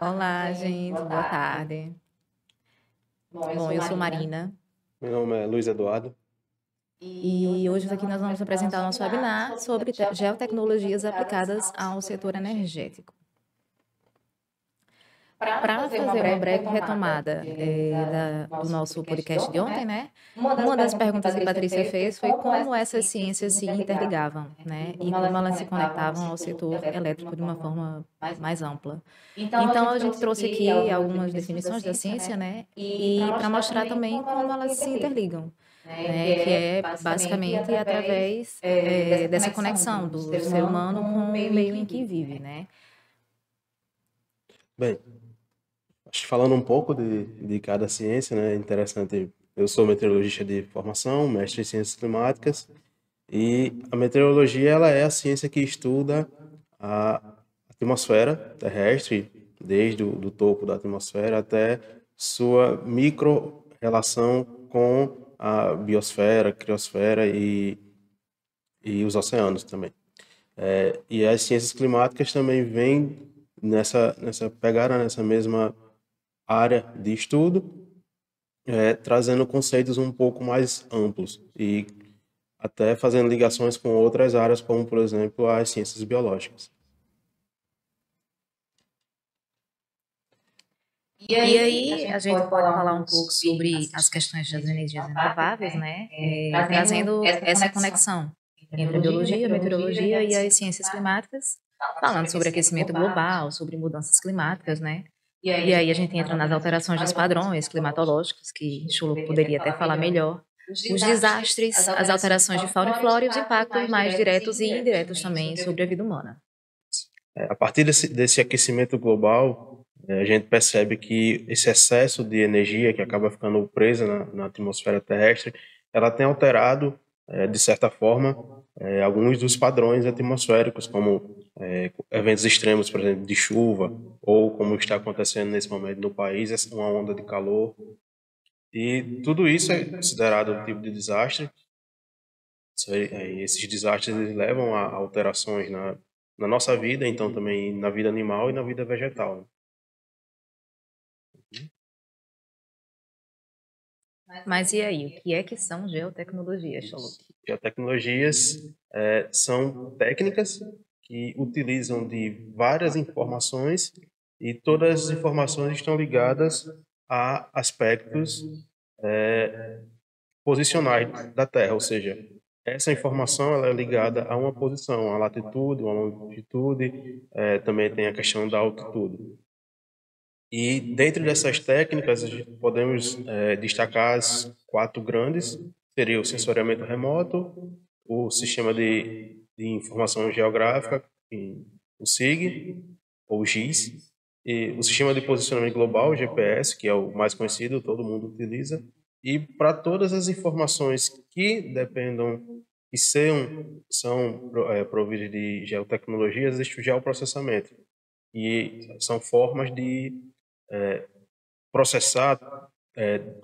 Olá, gente, boa tarde. Bom, eu sou Marina Meu nome é Luiz Eduardo. e hoje aqui nós vamos apresentar o nosso webinar sobre geotecnologias aplicadas ao setor energético. Para fazer uma breve retomada do nosso podcast de ontem, né? Uma das perguntas que Patrícia fez foi como essas ciências se interligavam, né? E como elas se conectavam ao setor elétrico de uma forma mais ampla. Então, a gente trouxe aqui algumas definições da ciência, né? E para mostrar também como elas se interligam, né? Que é basicamente através dessa conexão do ser humano com o meio em que vive, né? Bem, acho que falando um pouco de cada ciência, né, é interessante. Eu sou meteorologista de formação, mestre em ciências climáticas, e a meteorologia ela é a ciência que estuda a atmosfera terrestre, desde o do topo da atmosfera até sua micro-relação com a biosfera, criosfera e os oceanos também. E as ciências climáticas também vêm nessa pegada, nessa mesma área de estudo, trazendo conceitos um pouco mais amplos e até fazendo ligações com outras áreas, como, por exemplo, as ciências biológicas. E aí, a gente pode falar um pouco sobre as questões das energias renováveis, né? Trazendo essa conexão entre a biologia, a meteorologia e as ciências climáticas, falando sobre aquecimento global, sobre mudanças climáticas, né? E aí a gente entra nas alterações dos padrões climatológicos, que Chulo poderia até falar melhor, os desastres, as alterações de fauna e flora e os impactos mais diretos e indiretos também sobre a vida humana. A partir desse aquecimento global, a gente percebe que esse excesso de energia que acaba ficando presa na atmosfera terrestre, ela tem alterado, de certa forma, alguns dos padrões atmosféricos, como eventos extremos, por exemplo, de chuva, ou como está acontecendo nesse momento no país, uma onda de calor. E tudo isso é considerado um tipo de desastre. Esses desastres eles levam a alterações na nossa vida, então também na vida animal e na vida vegetal, né? Mas e aí, o que é que são geotecnologias, Charlotte? Geotecnologias são técnicas que utilizam de várias informações e todas as informações estão ligadas a aspectos posicionais da Terra, ou seja, essa informação ela é ligada a uma posição, a latitude, uma longitude, também tem a questão da altitude. E dentro dessas técnicas, a gente podemos destacar as quatro grandes, seria o sensoriamento remoto, o sistema de informação geográfica, o SIG, ou GIS, e o sistema de posicionamento global, o GPS, que é o mais conhecido, todo mundo utiliza, e para todas as informações que dependam, que são providas de geotecnologias, existe o geoprocessamento, e são formas de processar,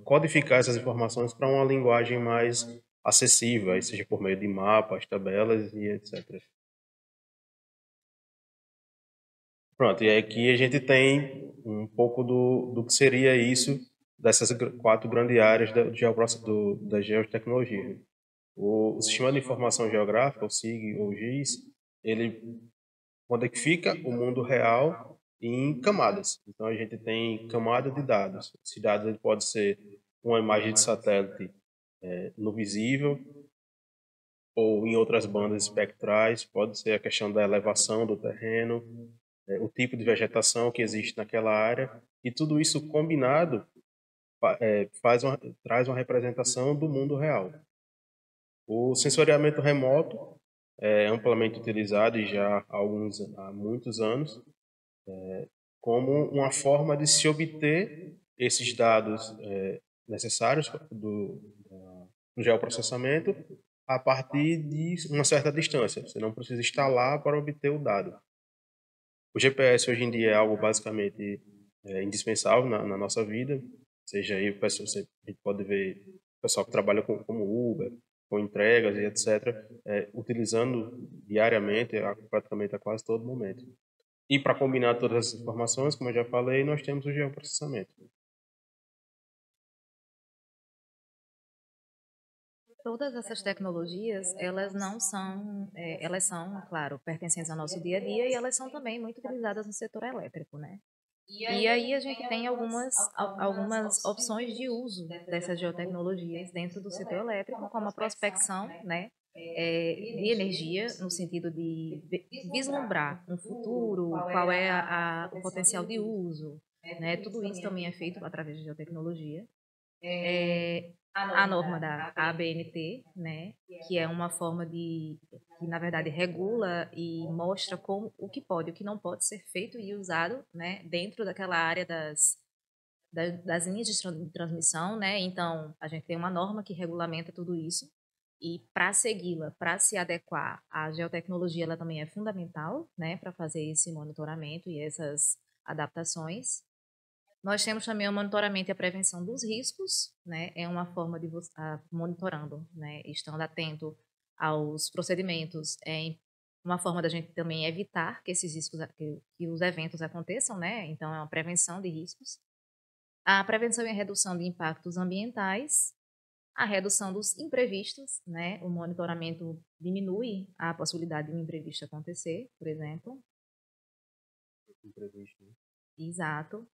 codificar essas informações para uma linguagem mais acessível, aí seja por meio de mapas, tabelas e etc. Pronto, e aqui a gente tem um pouco do que seria isso, dessas quatro grandes áreas da geotecnologia. O Sistema de Informação Geográfica, o SIG ou GIS, ele codifica o mundo real em camadas. Então a gente tem camada de dados. Esses dados ele pode ser uma imagem de satélite no visível ou em outras bandas espectrais, pode ser a questão da elevação do terreno, o tipo de vegetação que existe naquela área, e tudo isso combinado traz uma representação do mundo real. O sensoriamento remoto é amplamente utilizado e já há muitos anos como uma forma de se obter esses dados necessários do geoprocessamento a partir de uma certa distância. Você não precisa estar lá para obter o dado. O GPS hoje em dia é algo basicamente indispensável na nossa vida, seja aí, a gente pode ver o pessoal que trabalha como Uber, com entregas e etc., utilizando diariamente, praticamente a quase todo momento. E para combinar todas essas informações, como eu já falei, nós temos o geoprocessamento. Todas essas tecnologias, elas não são, elas são, claro, pertencentes ao nosso dia a dia e elas são também muito utilizadas no setor elétrico, né? E aí a gente tem algumas opções de uso dessas geotecnologias dentro do setor elétrico, como a prospecção, né, de energia, no sentido de vislumbrar um futuro, qual é o potencial de uso, né? Tudo isso também é feito através de geotecnologia. A norma da ABNT, né, que é uma forma que na verdade regula e mostra como o que pode, o que não pode ser feito e usado, né, dentro daquela área das linhas de transmissão, né. Então a gente tem uma norma que regulamenta tudo isso e para segui-la, para se adequar, a geotecnologia ela também é fundamental, né, para fazer esse monitoramento e essas adaptações. Nós temos também o monitoramento e a prevenção dos riscos, né? É uma forma de você monitorando, né? Estando atento aos procedimentos, uma forma da gente também evitar que esses riscos, que os eventos aconteçam, né? Então, é uma prevenção de riscos. A prevenção e a redução de impactos ambientais, a redução dos imprevistos, né? O monitoramento diminui a possibilidade de um imprevisto acontecer, por exemplo. Imprevisto, né? Exato.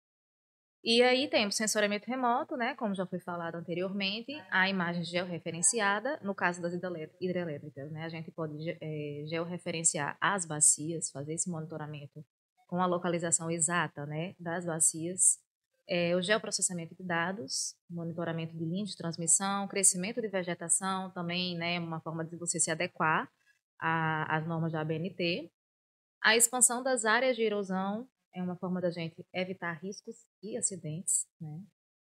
E aí temos sensoriamento remoto, né, como já foi falado anteriormente, a imagem georreferenciada, no caso das hidrelétricas, né, a gente pode georreferenciar as bacias, fazer esse monitoramento com a localização exata, né, das bacias, o geoprocessamento de dados, monitoramento de linha de transmissão, crescimento de vegetação, também, né, uma forma de você se adequar às normas da ABNT, a expansão das áreas de erosão, é uma forma da gente evitar riscos e acidentes, né?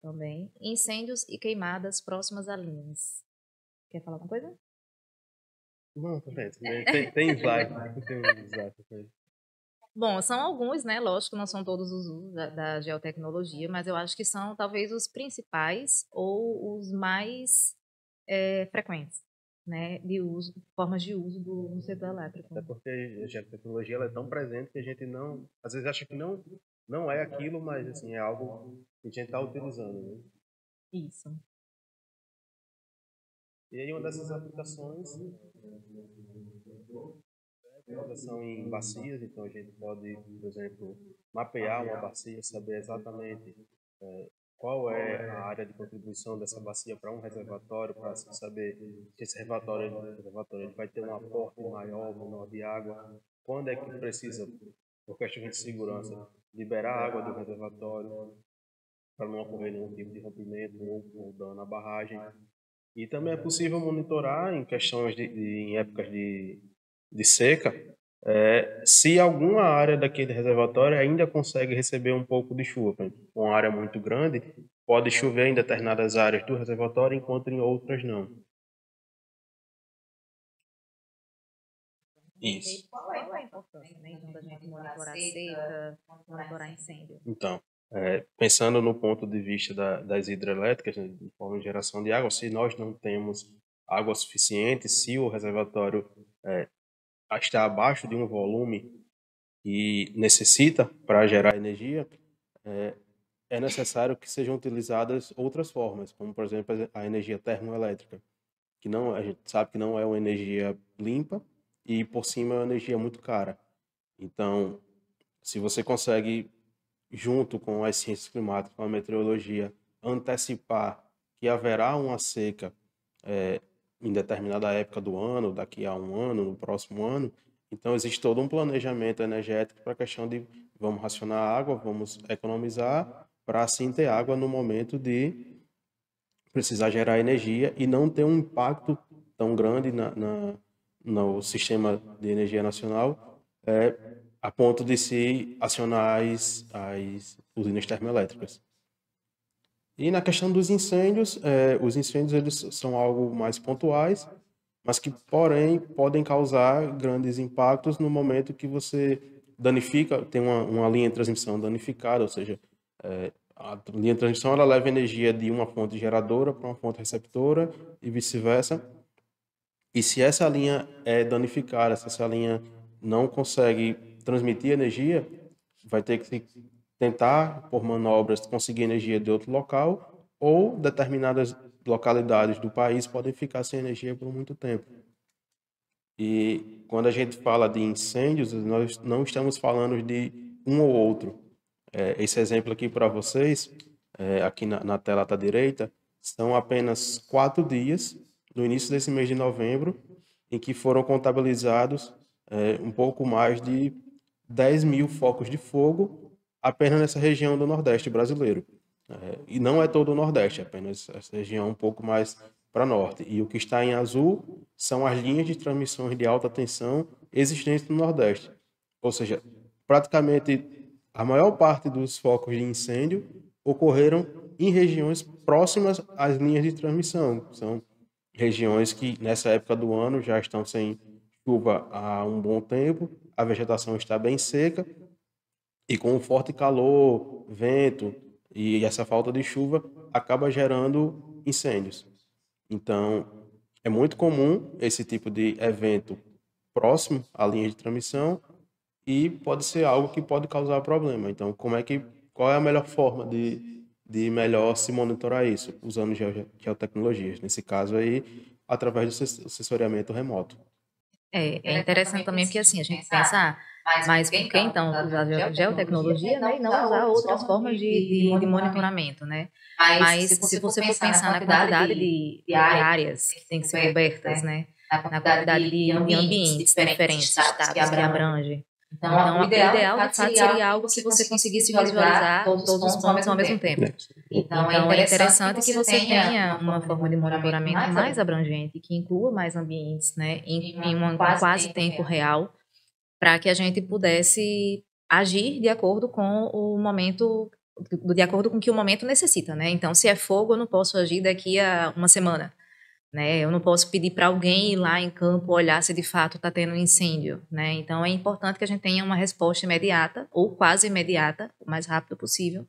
Também. Incêndios e queimadas próximas a linhas. Quer falar alguma coisa? Não, tá bem. Tem slide. Tem um slide. Bom, são alguns, né? Lógico, não são todos os usos da geotecnologia, mas eu acho que são talvez os principais ou os mais frequentes, né? De uso, formas de uso no setor elétrico. Até porque a geotecnologia ela é tão presente que a gente não, às vezes acha que não é aquilo, mas assim é algo que a gente está utilizando, né? Isso. E aí uma dessas aplicações são em bacias, então a gente pode, por exemplo, mapear uma bacia, saber exatamente qual é a área de contribuição dessa bacia para um reservatório, para saber se esse reservatório ele vai ter um aporte maior ou menor de água, quando é que precisa, por questão de segurança, liberar a água do reservatório para não ocorrer nenhum tipo de rompimento ou dano à barragem. E também é possível monitorar em questões em épocas de seca, se alguma área daquele reservatório ainda consegue receber um pouco de chuva. Por exemplo, uma área muito grande, pode chover em determinadas áreas do reservatório, enquanto em outras não. Isso. Qual é a importância, né, então, da gente monitorar seca, monitorar incêndio? Então, pensando no ponto de vista das hidrelétricas, né, de forma de geração de água, se nós não temos água suficiente, se o reservatório está abaixo de um volume e necessita para gerar energia, é necessário que sejam utilizadas outras formas, como por exemplo a energia termoelétrica, que não, a gente sabe que não é uma energia limpa e por cima é uma energia muito cara. Então, se você consegue, junto com as ciências climáticas, com a meteorologia, antecipar que haverá uma seca em determinada época do ano, daqui a um ano, no próximo ano, então existe todo um planejamento energético para a questão de vamos racionar a água, vamos economizar, para assim ter água no momento de precisar gerar energia e não ter um impacto tão grande no sistema de energia nacional, a ponto de se acionar as usinas termoelétricas. E na questão dos incêndios, os incêndios eles são algo mais pontuais, mas que, porém, podem causar grandes impactos no momento que você danifica, tem uma linha de transmissão danificada, ou seja, a linha de transmissão ela leva energia de uma fonte geradora para uma fonte receptora e vice-versa. E se essa linha é danificada, se essa linha não consegue transmitir energia, vai ter que tentar, por manobras, conseguir energia de outro local, ou determinadas localidades do país podem ficar sem energia por muito tempo. E quando a gente fala de incêndios, nós não estamos falando de um ou outro. Esse exemplo aqui para vocês, aqui na tela à direita, são apenas 4 dias, no início desse mês de novembro, em que foram contabilizados um pouco mais de 10 mil focos de fogo apenas nessa região do Nordeste brasileiro. E não é todo o Nordeste, é apenas essa região um pouco mais para norte. E o que está em azul são as linhas de transmissão de alta tensão existentes no Nordeste. Ou seja, praticamente a maior parte dos focos de incêndio ocorreram em regiões próximas às linhas de transmissão. São regiões que, nessa época do ano, já estão sem chuva há um bom tempo, a vegetação está bem seca, e com o forte calor, vento e essa falta de chuva, acaba gerando incêndios. Então, é muito comum esse tipo de evento próximo à linha de transmissão e pode ser algo que pode causar problema. Então, qual é a melhor forma de melhor se monitorar isso? Usando geotecnologias. Nesse caso aí, através do sensoriamento remoto. É interessante também porque assim, a gente pensa, mas por que então usar geotecnologia, né, e não usar outras formas de monitoramento, né? Mas se você for pensar na quantidade de áreas que têm que ser cobertas, né, na quantidade de ambientes diferentes, estados que abrange, então, o ideal, de fato, seria algo que você conseguisse visualizar todos os pontos ao mesmo tempo. Então, é interessante que você tenha uma forma de monitoramento mais abrangente, que inclua mais ambientes, né, em um quase tempo real, para que a gente pudesse agir de acordo com o momento, de acordo com o que o momento necessita, né? Então, se é fogo, eu não posso agir daqui a uma semana. Né? Eu não posso pedir para alguém ir lá em campo olhar se de fato está tendo um incêndio, né? Então é importante que a gente tenha uma resposta imediata ou quase imediata, o mais rápido possível,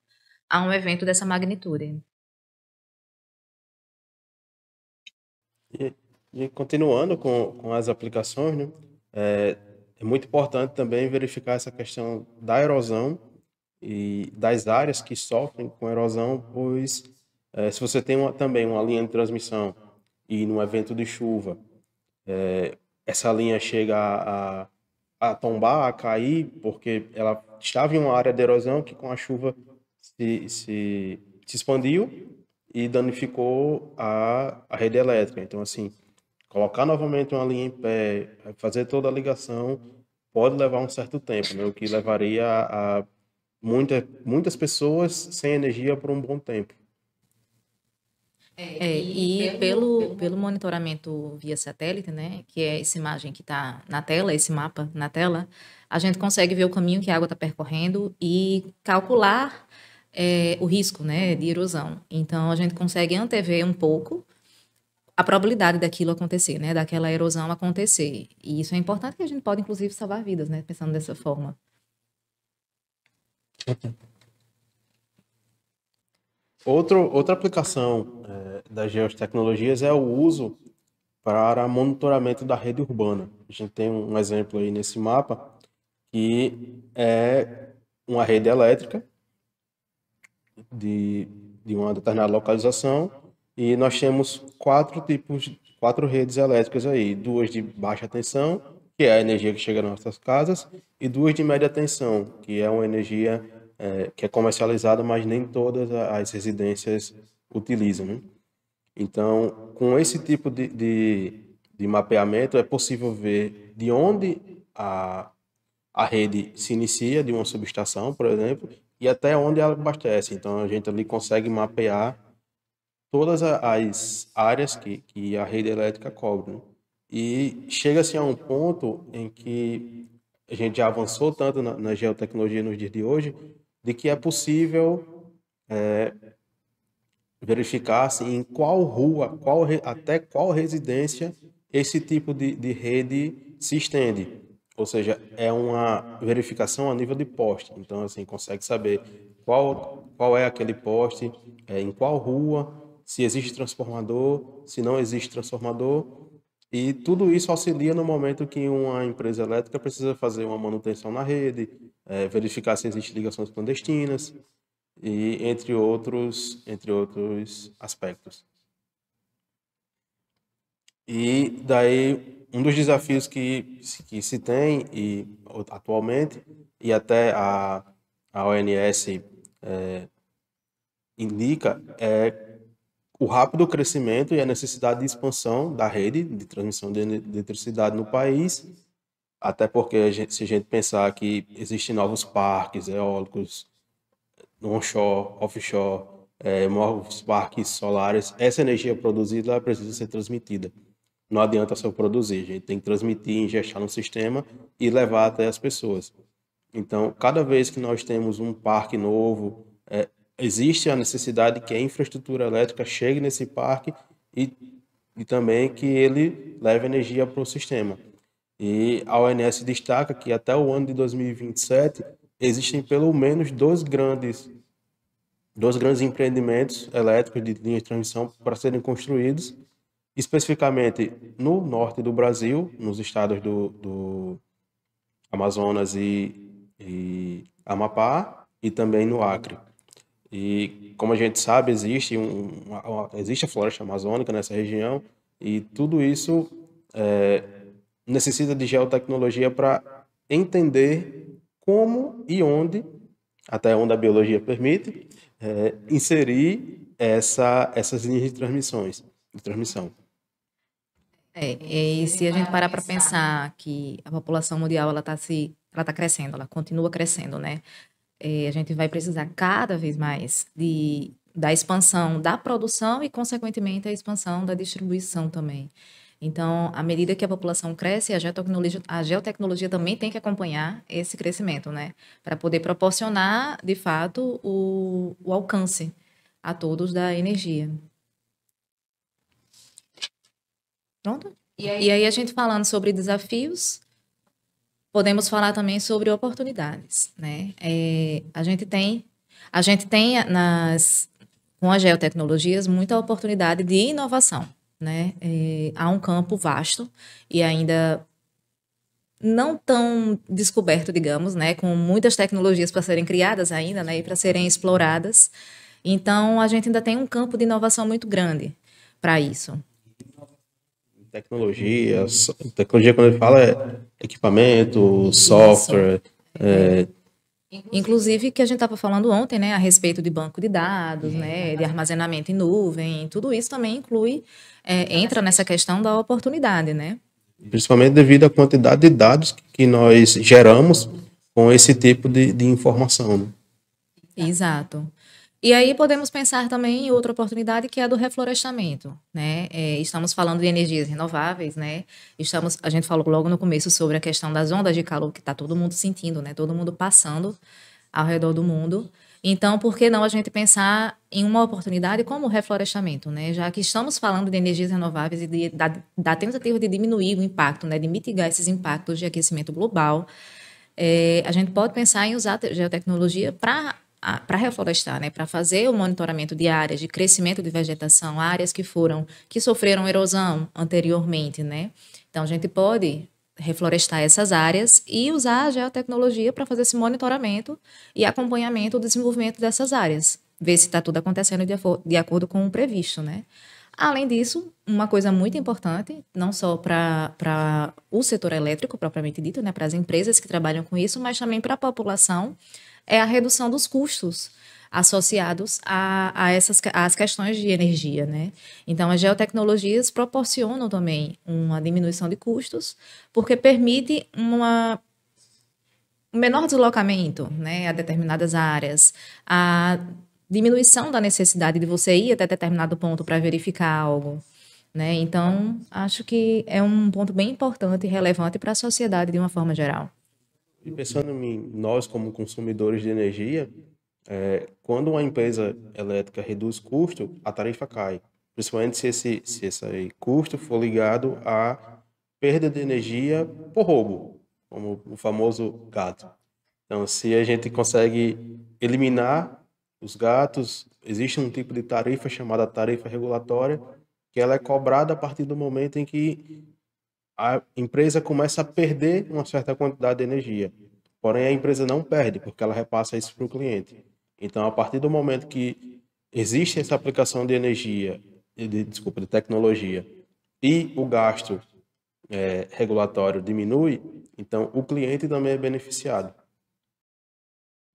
a um evento dessa magnitude. E continuando com as aplicações, né? É muito importante também verificar essa questão da erosão e das áreas que sofrem com erosão, pois se você tem também uma linha de transmissão e num evento de chuva, essa linha chega a tombar, a cair, porque ela estava em uma área de erosão que com a chuva se expandiu e danificou a rede elétrica. Então, assim, colocar novamente uma linha em pé, fazer toda a ligação, pode levar um certo tempo, né? O que levaria a muitas pessoas sem energia por um bom tempo. E pelo monitoramento via satélite, né, que é essa imagem que está na tela, esse mapa na tela, a gente consegue ver o caminho que a água está percorrendo e calcular o risco, né, de erosão. Então, a gente consegue antever um pouco a probabilidade daquilo acontecer, né, daquela erosão acontecer. E isso é importante, que a gente pode, inclusive, salvar vidas, né, pensando dessa forma. Outra aplicação das geotecnologias é o uso para monitoramento da rede urbana. A gente tem um exemplo aí nesse mapa, que é uma rede elétrica de uma determinada localização, e nós temos quatro redes elétricas aí, duas de baixa tensão, que é a energia que chega nas nossas casas, e duas de média tensão, que é uma energia que é comercializada, mas nem todas as residências utilizam, né? Então, com esse tipo de mapeamento, é possível ver de onde a rede se inicia, de uma subestação, por exemplo, e até onde ela abastece. Então, a gente ali consegue mapear todas as áreas que a rede elétrica cobre, né? E chega-se a um ponto em que a gente já avançou tanto na geotecnologia nos dias de hoje, de que é possível verificar assim, em qual rua, até qual residência esse tipo de rede se estende. Ou seja, é uma verificação a nível de poste. Então, assim, consegue saber qual é aquele poste, em qual rua, se existe transformador, se não existe transformador. E tudo isso auxilia no momento que uma empresa elétrica precisa fazer uma manutenção na rede, verificar se existem ligações clandestinas e entre outros aspectos. E daí um dos desafios que se tem e atualmente e até a ONS indica é o rápido crescimento e a necessidade de expansão da rede de transmissão de eletricidade no país, até porque se a gente pensar que existem novos parques eólicos, onshore, offshore, novos parques solares, essa energia produzida ela precisa ser transmitida. Não adianta só produzir, a gente tem que transmitir, injetar no sistema e levar até as pessoas. Então, cada vez que nós temos um parque novo, existe a necessidade que a infraestrutura elétrica chegue nesse parque e, e também que ele leve energia para o sistema. E a ONS destaca que até o ano de 2027 existem pelo menos dois grandes empreendimentos elétricos de linha de transmissão para serem construídos, especificamente no norte do Brasil, nos estados do Amazonas e Amapá, e também no Acre. E como a gente sabe, existe a floresta amazônica nessa região e tudo isso necessita de geotecnologia para entender como e onde, até onde a biologia permite, inserir essas linhas de transmissão. E se a gente parar para pensar que a população mundial ela tá crescendo, ela continua crescendo, né? A gente vai precisar cada vez mais da expansão da produção e, consequentemente, a expansão da distribuição também. Então, à medida que a população cresce, a geotecnologia também tem que acompanhar esse crescimento, né? Para poder proporcionar, de fato, o alcance a todos da energia. Pronto? E aí, a gente falando sobre desafios, podemos falar também sobre oportunidades, né? A gente tem com as geotecnologias muita oportunidade de inovação, né? Há um campo vasto e ainda não tão descoberto, digamos, né? Com muitas tecnologias para serem criadas ainda, né? E para serem exploradas. Então, a gente ainda tem um campo de inovação muito grande para isso. Tecnologia quando ele fala é equipamento, software. Inclusive, que a gente estava falando ontem, né, a respeito de banco de dados, né, de armazenamento em nuvem, tudo isso também entra nessa questão da oportunidade, né? Principalmente devido à quantidade de dados que nós geramos com esse tipo de informação. Né? Exato. E aí podemos pensar também em outra oportunidade que é a do reflorestamento, né? Estamos falando de energias renováveis, né? A gente falou logo no começo sobre a questão das ondas de calor que está todo mundo sentindo, né? Todo mundo passando ao redor do mundo. Então, por que não a gente pensar em uma oportunidade como o reflorestamento, né? Já que estamos falando de energias renováveis e da tentativa de diminuir o impacto, né? De mitigar esses impactos de aquecimento global, a gente pode pensar em usar a geotecnologia para reflorestar, né, para fazer o monitoramento de áreas de crescimento de vegetação, áreas que sofreram erosão anteriormente, né? Então a gente pode reflorestar essas áreas e usar a geotecnologia para fazer esse monitoramento e acompanhamento do desenvolvimento dessas áreas, ver se está tudo acontecendo de acordo com o previsto, né? Além disso, uma coisa muito importante, não só para o setor elétrico propriamente dito, né, para as empresas que trabalham com isso, mas também para a população, é a redução dos custos associados às questões de energia, né? Então, as geotecnologias proporcionam também uma diminuição de custos, porque permite um menor deslocamento, né, a determinadas áreas, a diminuição da necessidade de você ir até determinado ponto para verificar algo, né? Então, acho que é um ponto bem importante e relevante para a sociedade de uma forma geral. E pensando em nós como consumidores de energia, quando uma empresa elétrica reduz custo, a tarifa cai. Principalmente se esse custo for ligado à perda de energia por roubo, como o famoso gato. Então, se a gente consegue eliminar os gatos, existe um tipo de tarifa chamada tarifa regulatória, que ela é cobrada a partir do momento em que a empresa começa a perder uma certa quantidade de energia. Porém, a empresa não perde, porque ela repassa isso para o cliente. Então, a partir do momento que existe essa aplicação de energia, desculpa, de tecnologia, e o gasto regulatório diminui, então o cliente também é beneficiado.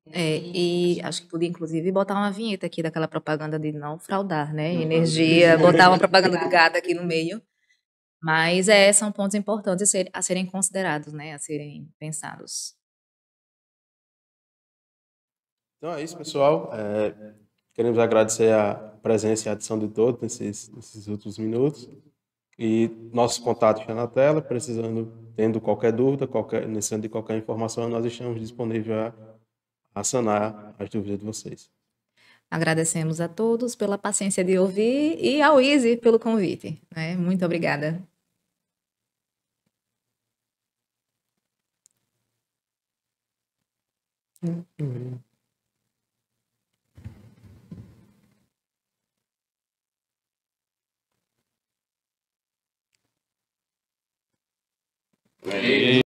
E acho que podia, inclusive, botar uma vinheta aqui daquela propaganda de não fraudar, né? Energia, botar uma propaganda de gado aqui no meio. Mas são pontos importantes a serem considerados, né? A serem pensados. Então é isso, pessoal. Queremos agradecer a presença e a atenção de todos nesses últimos minutos. E nossos contatos estão na tela, tendo qualquer dúvida, necessitando de qualquer informação, nós estamos disponíveis a sanar as dúvidas de vocês. Agradecemos a todos pela paciência de ouvir e ao Easy pelo convite, né? Muito obrigada.